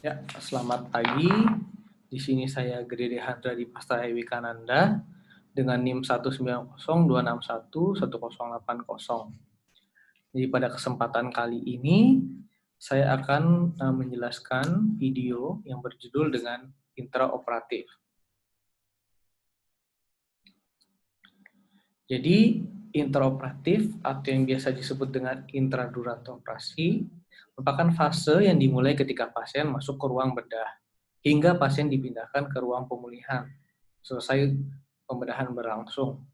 Ya, selamat pagi. Di sini saya Gede Dehandra di Pastra Wikananda dengan NIM 190261108. Jadi pada kesempatan kali ini saya akan menjelaskan video yang berjudul dengan intraoperatif. Jadi intraoperatif atau yang biasa disebut dengan intradurante operasi merupakan fase yang dimulai ketika pasien masuk ke ruang bedah hingga pasien dipindahkan ke ruang pemulihan selesai pembedahan berlangsung.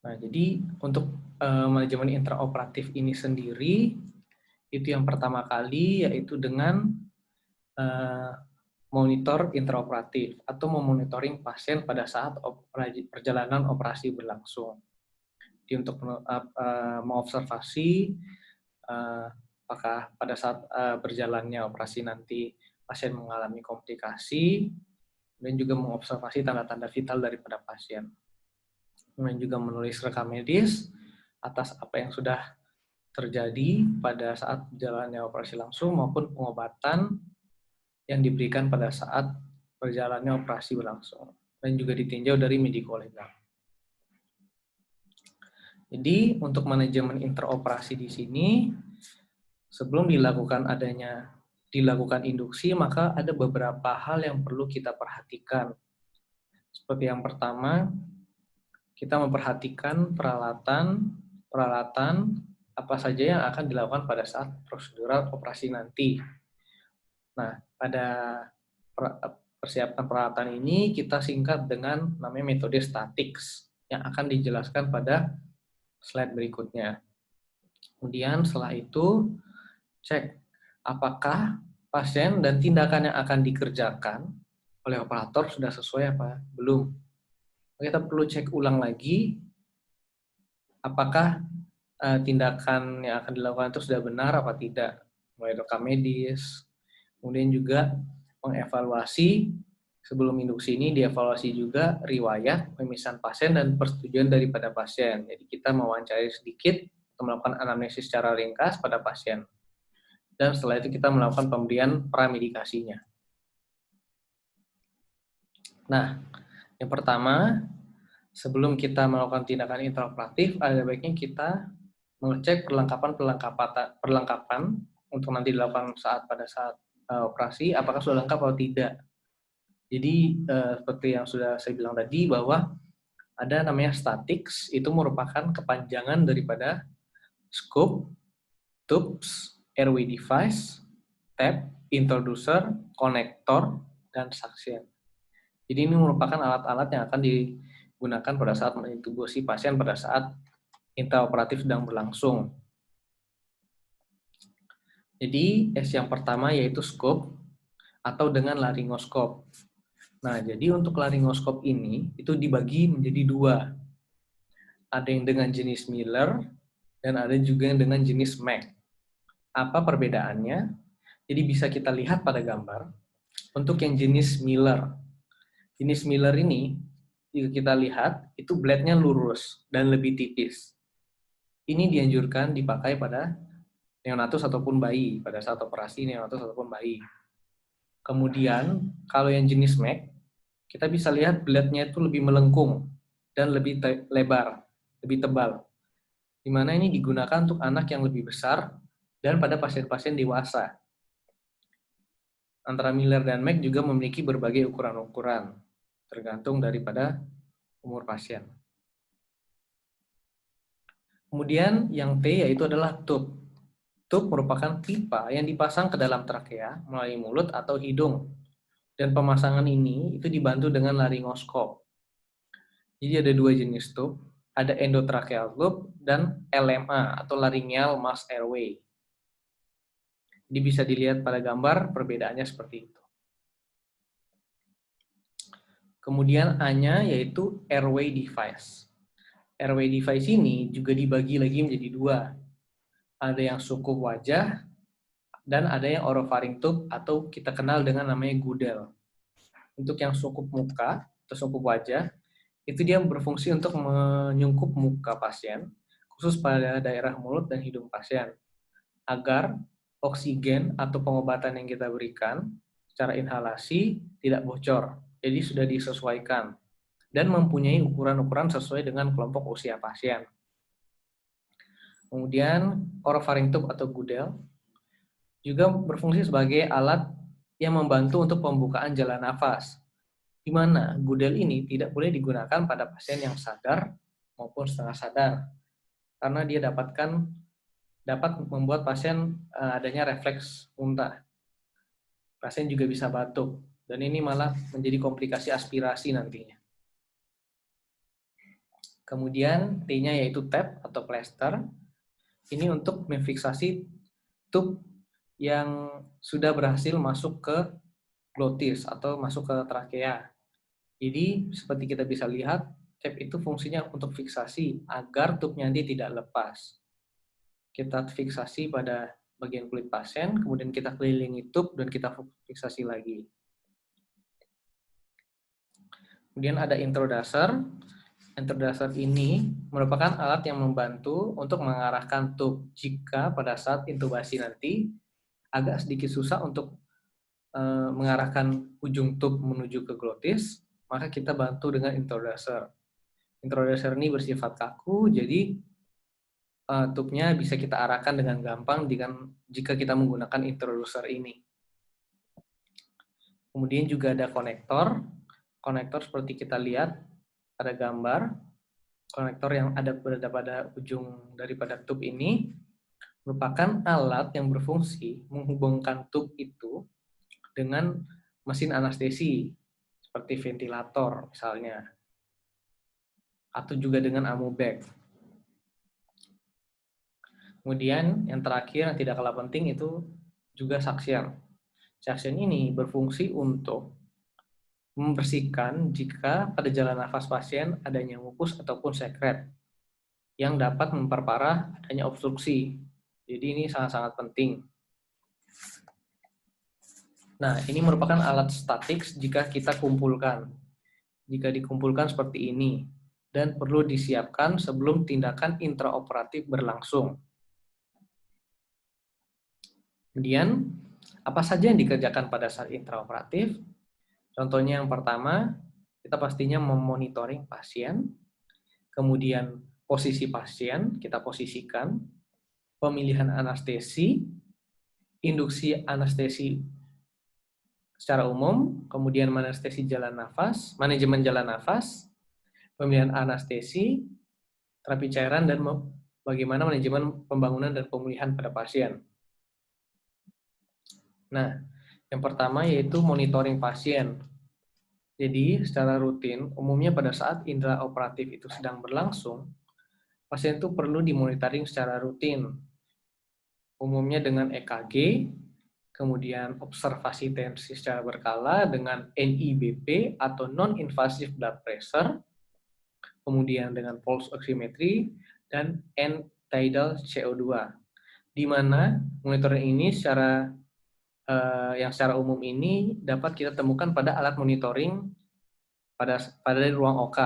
Nah, jadi untuk manajemen intraoperatif ini sendiri itu yang pertama kali yaitu dengan uh, monitor intraoperatif atau memonitoring pasien pada saat perjalanan operasi berlangsung. Jadi untuk mengobservasi apakah pada saat berjalannya operasi nanti pasien mengalami komplikasi dan juga mengobservasi tanda-tanda vital daripada pasien. Kemudian juga menulis rekam medis atas apa yang sudah terjadi pada saat jalannya operasi langsung maupun pengobatan yang diberikan pada saat perjalannya operasi berlangsung dan juga ditinjau dari mediko legal. Jadi untuk manajemen interoperasi di sini sebelum dilakukan induksi maka ada beberapa hal yang perlu kita perhatikan. Seperti yang pertama, kita memperhatikan peralatan apa saja yang akan dilakukan pada saat prosedural operasi nanti. Nah, pada persiapan peralatan ini kita singkat dengan namanya metode statics yang akan dijelaskan pada slide berikutnya. Kemudian setelah itu cek apakah pasien dan tindakan yang akan dikerjakan oleh operator sudah sesuai apa belum. Kita perlu cek ulang lagi apakah tindakan yang akan dilakukan itu sudah benar apa tidak, mulai rekam medis, kemudian juga mengevaluasi sebelum induksi ini dievaluasi juga riwayat pemisahan pasien dan persetujuan daripada pasien. Jadi kita mewawancarai sedikit atau melakukan anamnesis secara ringkas pada pasien. Dan setelah itu kita melakukan pemberian pramedikasinya. Nah, yang pertama, sebelum kita melakukan tindakan intraoperatif, ada baiknya kita mengecek perlengkapan untuk nanti dilakukan pada saat operasi, apakah sudah lengkap atau tidak. Jadi seperti yang sudah saya bilang tadi bahwa ada namanya statics, itu merupakan kepanjangan daripada scope, tubes, airway device, tap, introducer, connector, dan suction. Jadi ini merupakan alat-alat yang akan digunakan pada saat mengintubusi pasien pada saat intraoperatif sedang berlangsung. Jadi S yang pertama yaitu scope atau dengan laryngoskop. Nah, jadi untuk laryngoskop ini itu dibagi menjadi dua. Ada yang dengan jenis Miller dan ada juga yang dengan jenis Mac. Apa perbedaannya? Jadi bisa kita lihat pada gambar. Untuk yang jenis Miller. Jenis Miller ini, jika kita lihat, itu blade-nya lurus dan lebih tipis. Ini dianjurkan dipakai pada neonatus ataupun bayi, pada saat operasi neonatus ataupun bayi. Kemudian, kalau yang jenis Mac, kita bisa lihat blade-nya itu lebih melengkung dan lebih lebar, lebih tebal. Di mana ini digunakan untuk anak yang lebih besar dan pada pasien-pasien dewasa. Antara Miller dan Mac juga memiliki berbagai ukuran-ukuran, tergantung daripada umur pasien. Kemudian yang T yaitu adalah tube. Tube merupakan pipa yang dipasang ke dalam trakea melalui mulut atau hidung. Dan pemasangan ini itu dibantu dengan laryngoskop. Jadi ada dua jenis tube, ada endotracheal tube dan LMA atau laryngeal mass airway. Jadi bisa dilihat pada gambar perbedaannya seperti itu. Kemudian A-nya yaitu airway device. Airway device ini juga dibagi lagi menjadi dua. Ada yang sukup wajah dan ada yang oropharynx tube atau kita kenal dengan namanya Gudel. Untuk yang sukup muka atau sukup wajah, itu dia berfungsi untuk menyungkup muka pasien, khusus pada daerah mulut dan hidung pasien, agar oksigen atau pengobatan yang kita berikan secara inhalasi tidak bocor. Jadi sudah disesuaikan dan mempunyai ukuran-ukuran sesuai dengan kelompok usia pasien. Kemudian orofaring tube atau gudel juga berfungsi sebagai alat yang membantu untuk pembukaan jalan nafas, di mana gudel ini tidak boleh digunakan pada pasien yang sadar maupun setengah sadar, karena dia dapat membuat pasien adanya refleks muntah. Pasien juga bisa batuk, dan ini malah menjadi komplikasi aspirasi nantinya. Kemudian T-nya yaitu tap atau plester, ini untuk memfiksasi tube yang sudah berhasil masuk ke glotis atau masuk ke trakea. Jadi seperti kita bisa lihat, tap itu fungsinya untuk fiksasi agar tube-nya nanti tidak lepas. Kita fiksasi pada bagian kulit pasien, kemudian kita kelilingi tube dan kita fiksasi lagi. Kemudian ada introducer. Introducer ini merupakan alat yang membantu untuk mengarahkan tube jika pada saat intubasi nanti agak sedikit susah untuk mengarahkan ujung tube menuju ke glotis, maka kita bantu dengan introducer. Introducer ini bersifat kaku, jadi tube-nya bisa kita arahkan dengan gampang jika kita menggunakan introducer ini. Kemudian juga ada konektor. Konektor seperti kita lihat, ada gambar. Konektor yang berada pada ujung daripada tube ini merupakan alat yang berfungsi menghubungkan tube itu dengan mesin anestesi, seperti ventilator misalnya, atau juga dengan amobag. Kemudian yang terakhir yang tidak kalah penting itu juga suction. Suction ini berfungsi untuk membersihkan jika pada jalan nafas pasien adanya mukus ataupun sekret yang dapat memperparah adanya obstruksi. Jadi ini sangat-sangat penting. Nah, ini merupakan alat statik jika kita kumpulkan. Jika dikumpulkan seperti ini, dan perlu disiapkan sebelum tindakan intraoperatif berlangsung. Kemudian, apa saja yang dikerjakan pada saat intraoperatif? Contohnya yang pertama, kita pastinya memonitoring pasien, kemudian posisi pasien, kita posisikan, pemilihan anestesi, induksi anestesi secara umum, kemudian anestesi jalan nafas, manajemen jalan nafas, pemilihan anestesi, terapi cairan, dan bagaimana manajemen pembangunan dan pemulihan pada pasien. Nah, yang pertama yaitu monitoring pasien. Jadi, secara rutin, umumnya pada saat intraoperatif itu sedang berlangsung, pasien itu perlu dimonitoring secara rutin. Umumnya dengan EKG, kemudian observasi tensi secara berkala dengan NIBP atau non-invasive blood pressure, kemudian dengan pulse oximetry, dan end-tidal CO2. Di mana monitoring ini yang secara umum ini dapat kita temukan pada alat monitoring pada ruang OK.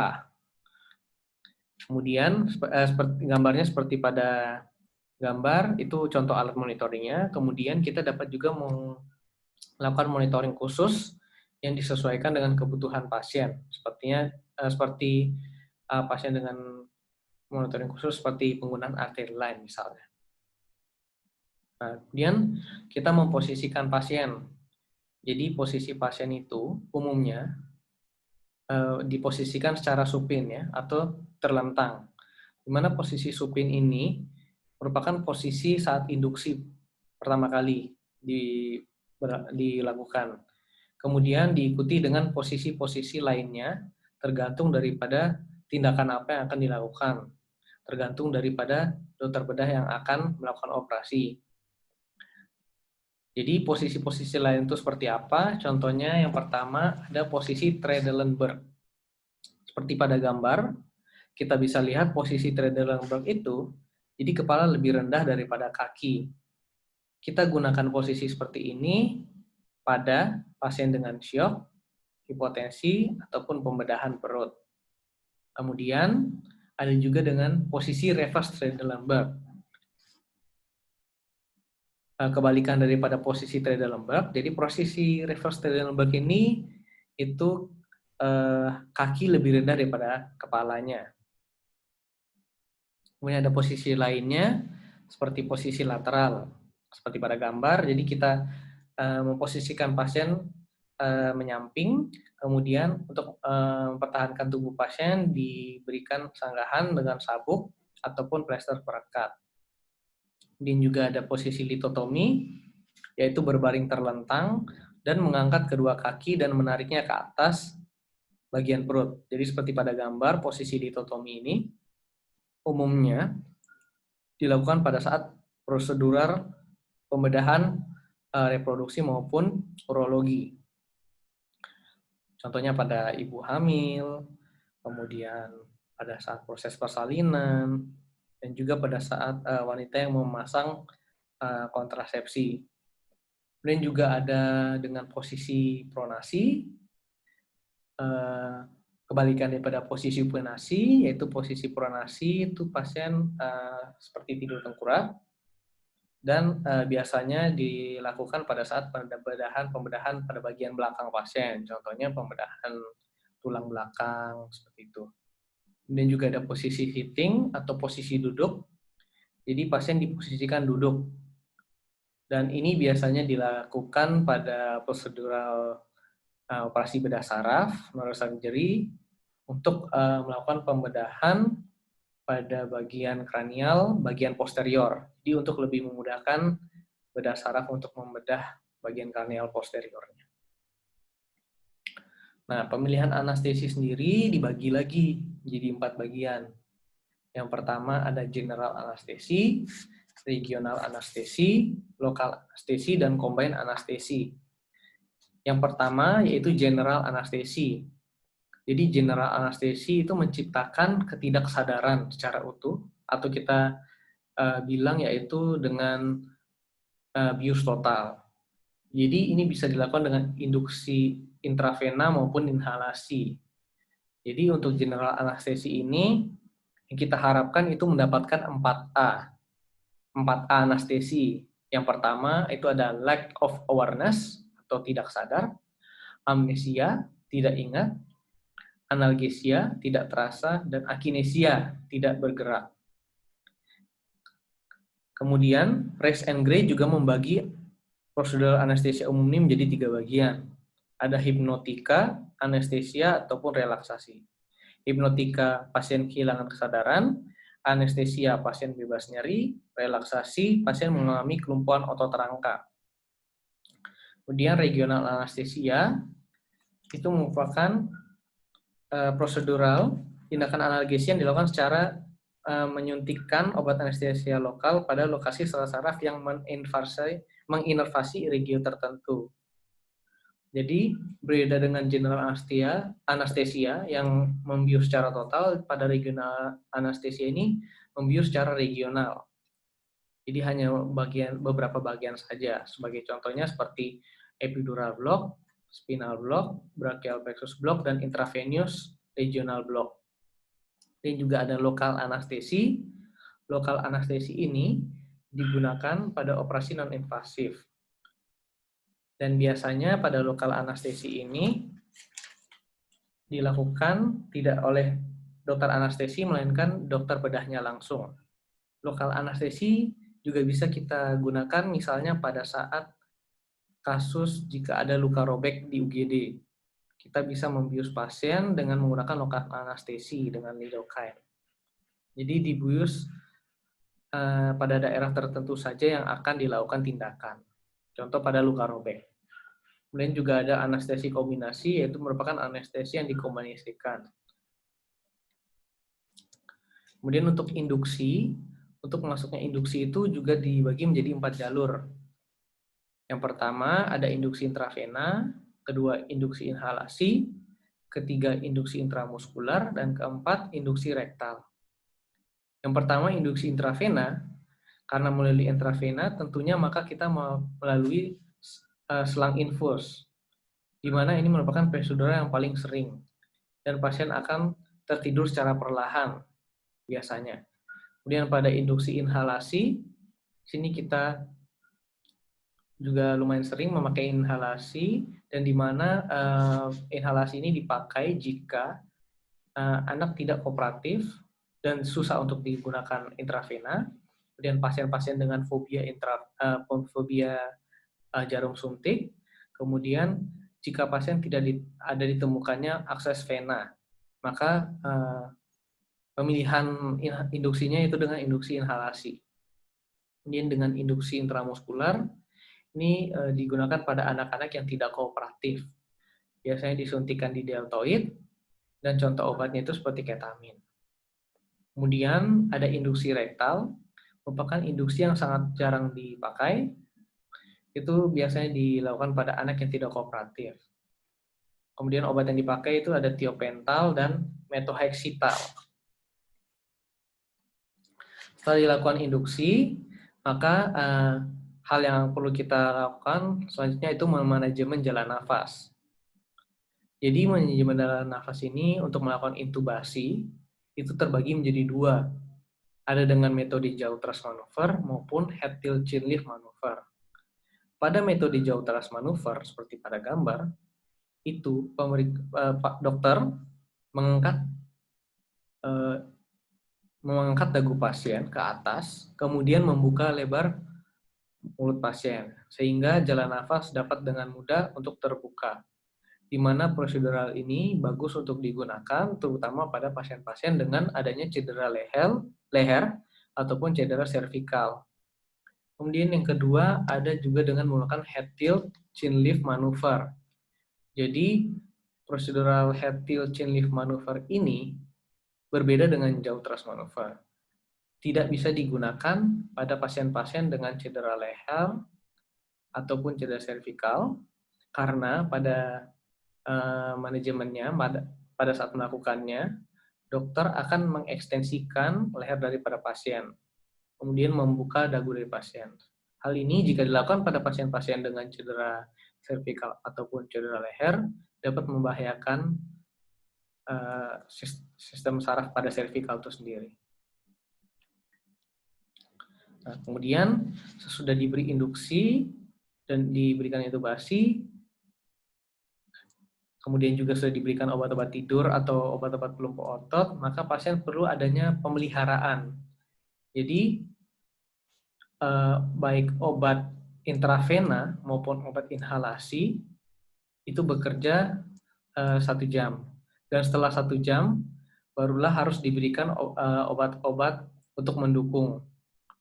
Kemudian gambarnya seperti pada gambar, itu contoh alat monitoringnya. Kemudian kita dapat juga melakukan monitoring khusus yang disesuaikan dengan kebutuhan pasien. Seperti pasien dengan monitoring khusus seperti penggunaan arterial line misalnya. Nah, kemudian kita memposisikan pasien. Jadi posisi pasien itu umumnya diposisikan secara supin ya, atau terlentang. Di mana posisi supin ini merupakan posisi saat induksi pertama kali dilakukan. Kemudian diikuti dengan posisi-posisi lainnya tergantung daripada tindakan apa yang akan dilakukan. Tergantung daripada dokter bedah yang akan melakukan operasi. Jadi posisi-posisi lain itu seperti apa? Contohnya yang pertama ada posisi Trendelenburg. Seperti pada gambar, kita bisa lihat posisi Trendelenburg itu, jadi kepala lebih rendah daripada kaki. Kita gunakan posisi seperti ini pada pasien dengan syok, hipotensi, ataupun pembedahan perut. Kemudian ada juga dengan posisi reverse Trendelenburg. kebalikan daripada posisi Trendelenburg. Jadi posisi reverse Trendelenburg ini itu kaki lebih rendah daripada kepalanya. Kemudian ada posisi lainnya seperti posisi lateral, seperti pada gambar. Jadi kita memposisikan pasien menyamping, kemudian untuk mempertahankan tubuh pasien diberikan sanggahan dengan sabuk ataupun plester perekat. Dan juga ada posisi litotomi, yaitu berbaring terlentang dan mengangkat kedua kaki dan menariknya ke atas bagian perut. Jadi seperti pada gambar, posisi litotomi ini umumnya dilakukan pada saat prosedural pembedahan reproduksi maupun urologi. Contohnya pada ibu hamil, kemudian pada saat proses persalinan, dan juga pada saat wanita yang memasang kontrasepsi. Kemudian juga ada dengan posisi pronasi, kebalikan daripada posisi supinasi, yaitu posisi pronasi itu pasien seperti tidur tengkurap, dan biasanya dilakukan pada saat pembedahan pada bagian belakang pasien, contohnya pembedahan tulang belakang, seperti itu. Kemudian juga ada posisi sitting atau posisi duduk, jadi pasien diposisikan duduk, dan ini biasanya dilakukan pada prosedural operasi bedah saraf, neurosurgery, untuk melakukan pembedahan pada bagian kranial, bagian posterior. Jadi untuk lebih memudahkan bedah saraf untuk membedah bagian kranial posteriornya. Nah, pemilihan anestesi sendiri dibagi lagi jadi 4 bagian. Yang pertama ada general anestesi, regional anestesi, lokal anestesi, dan combined anestesi. Yang pertama yaitu general anestesi. Jadi general anestesi itu menciptakan ketidaksadaran secara utuh, atau kita bilang yaitu dengan bius total. Jadi ini bisa dilakukan dengan induksi intravena maupun inhalasi. Jadi untuk general anestesi ini yang kita harapkan itu mendapatkan 4A. 4A anestesi. Yang pertama itu ada lack of awareness atau tidak sadar, amnesia, tidak ingat, analgesia, tidak terasa, dan akinesia, tidak bergerak. Kemudian, Reis and Gray juga membagi prosedur anestesia umum ini menjadi 3 bagian. Ada hipnotika, anestesia, ataupun relaksasi. Hipnotika, pasien kehilangan kesadaran. Anestesia, pasien bebas nyeri. Relaksasi, pasien mengalami kelumpuhan otot rangka. Kemudian regional anestesia, itu merupakan prosedural tindakan analgesia yang dilakukan secara menyuntikkan obat anestesia lokal pada lokasi sel saraf yang menginervasi regio tertentu. Jadi berbeda dengan general anestesia yang membius secara total, pada regional anestesia ini membius secara regional. Jadi hanya beberapa bagian saja. Sebagai contohnya seperti epidural block, spinal block, brachial plexus block, dan intravenous regional block. Dan juga ada lokal anestesi. Lokal anestesi ini digunakan pada operasi non-invasif. Dan biasanya pada lokal anestesi ini dilakukan tidak oleh dokter anestesi, melainkan dokter bedahnya langsung. Lokal anestesi juga bisa kita gunakan misalnya pada saat kasus jika ada luka robek di UGD. Kita bisa membius pasien dengan menggunakan lokal anestesi dengan lidocaine. Jadi dibius pada daerah tertentu saja yang akan dilakukan tindakan. Contoh pada luka robek. Kemudian juga ada anestesi kombinasi, yaitu merupakan anestesi yang dikombinasikan. Kemudian untuk induksi, untuk masuknya induksi itu juga dibagi menjadi 4 jalur. Yang pertama ada induksi intravena, kedua induksi inhalasi, ketiga induksi intramuskular, dan keempat induksi rektal. Yang pertama induksi intravena, karena melalui intravena tentunya maka kita melalui selang infus, di mana ini merupakan prosedur yang paling sering, dan pasien akan tertidur secara perlahan biasanya. Kemudian pada induksi inhalasi, sini kita juga lumayan sering memakai inhalasi, dan di mana inhalasi ini dipakai jika anak tidak kooperatif dan susah untuk digunakan intravena, kemudian pasien-pasien dengan fobia jarum suntik, kemudian jika pasien tidak ada ditemukannya akses vena, maka pemilihan induksinya itu dengan induksi inhalasi. Kemudian dengan induksi intramuskular, ini digunakan pada anak-anak yang tidak kooperatif. Biasanya disuntikan di deltoid, dan contoh obatnya itu seperti ketamin. Kemudian ada induksi rektal, merupakan induksi yang sangat jarang dipakai, itu biasanya dilakukan pada anak yang tidak kooperatif. Kemudian obat yang dipakai itu ada tiopental dan methohexital. Setelah dilakukan induksi, maka hal yang perlu kita lakukan selanjutnya itu manajemen jalan nafas. Jadi manajemen jalan nafas ini untuk melakukan intubasi itu terbagi menjadi dua. Ada dengan metode jaw thrust maneuver maupun head tilt chin lift maneuver. Pada metode jaw thrust maneuver seperti pada gambar, itu dokter mengangkat dagu pasien ke atas, kemudian membuka lebar mulut pasien, sehingga jalan nafas dapat dengan mudah untuk terbuka. Di mana prosedural ini bagus untuk digunakan, terutama pada pasien-pasien dengan adanya cedera leher ataupun cedera servikal. Kemudian yang kedua, ada juga dengan menggunakan head tilt chin lift maneuver. Jadi, prosedural head tilt chin lift maneuver ini berbeda dengan jaw thrust maneuver. Tidak bisa digunakan pada pasien-pasien dengan cedera leher ataupun cedera servikal, karena pada manajemennya, pada saat melakukannya, dokter akan mengekstensikan leher daripada pasien, kemudian membuka dagu dari pasien. Hal ini jika dilakukan pada pasien-pasien dengan cedera servikal ataupun cedera leher, dapat membahayakan sistem saraf pada servikal itu sendiri. Nah, kemudian sesudah diberi induksi dan diberikan intubasi, kemudian juga sudah diberikan obat-obat tidur atau obat-obat pelumpuh otot, maka pasien perlu adanya pemeliharaan. Jadi, baik obat intravena maupun obat inhalasi itu bekerja 1 jam. Dan setelah 1 jam, barulah harus diberikan obat-obat untuk mendukung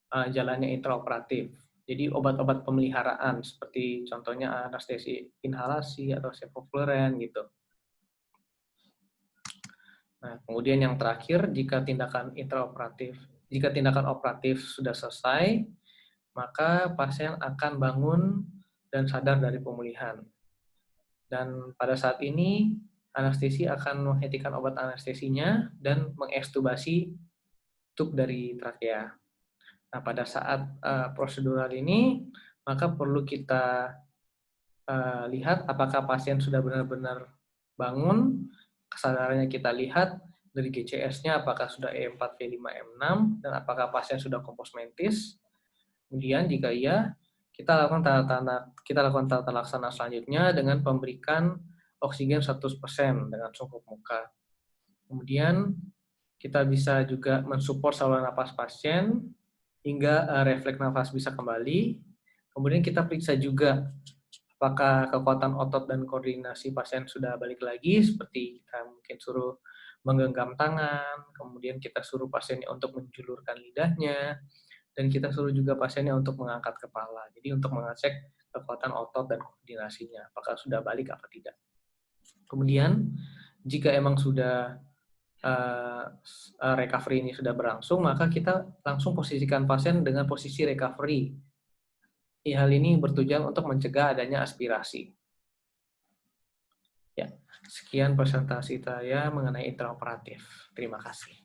jalannya intraoperatif. Jadi obat-obat pemeliharaan seperti contohnya anestesi inhalasi atau sevoflurane gitu. Nah, kemudian yang terakhir, jika tindakan operatif sudah selesai, maka pasien akan bangun dan sadar dari pemulihan. Dan pada saat ini anestesi akan menghentikan obat anestesinya dan mengekstubasi tube dari trakea. Nah, pada saat prosedural ini, maka perlu kita lihat apakah pasien sudah benar-benar bangun, kesadarannya kita lihat dari GCS-nya apakah sudah E4, V5, M6, dan apakah pasien sudah kompos mentis. Kemudian jika iya, kita lakukan tata laksana selanjutnya dengan pemberikan oksigen 100% dengan sungkup muka. Kemudian kita bisa juga mensupport saluran napas pasien hingga refleks nafas bisa kembali. Kemudian kita periksa juga apakah kekuatan otot dan koordinasi pasien sudah balik lagi, seperti kita mungkin suruh menggenggam tangan, kemudian kita suruh pasiennya untuk menjulurkan lidahnya, dan kita suruh juga pasiennya untuk mengangkat kepala. Jadi untuk mengecek kekuatan otot dan koordinasinya, apakah sudah balik apa tidak. Kemudian jika emang sudah recovery ini sudah berlangsung, maka kita langsung posisikan pasien dengan posisi recovery. Hal ini bertujuan untuk mencegah adanya aspirasi. Ya, sekian presentasi saya mengenai intraoperatif. Terima kasih.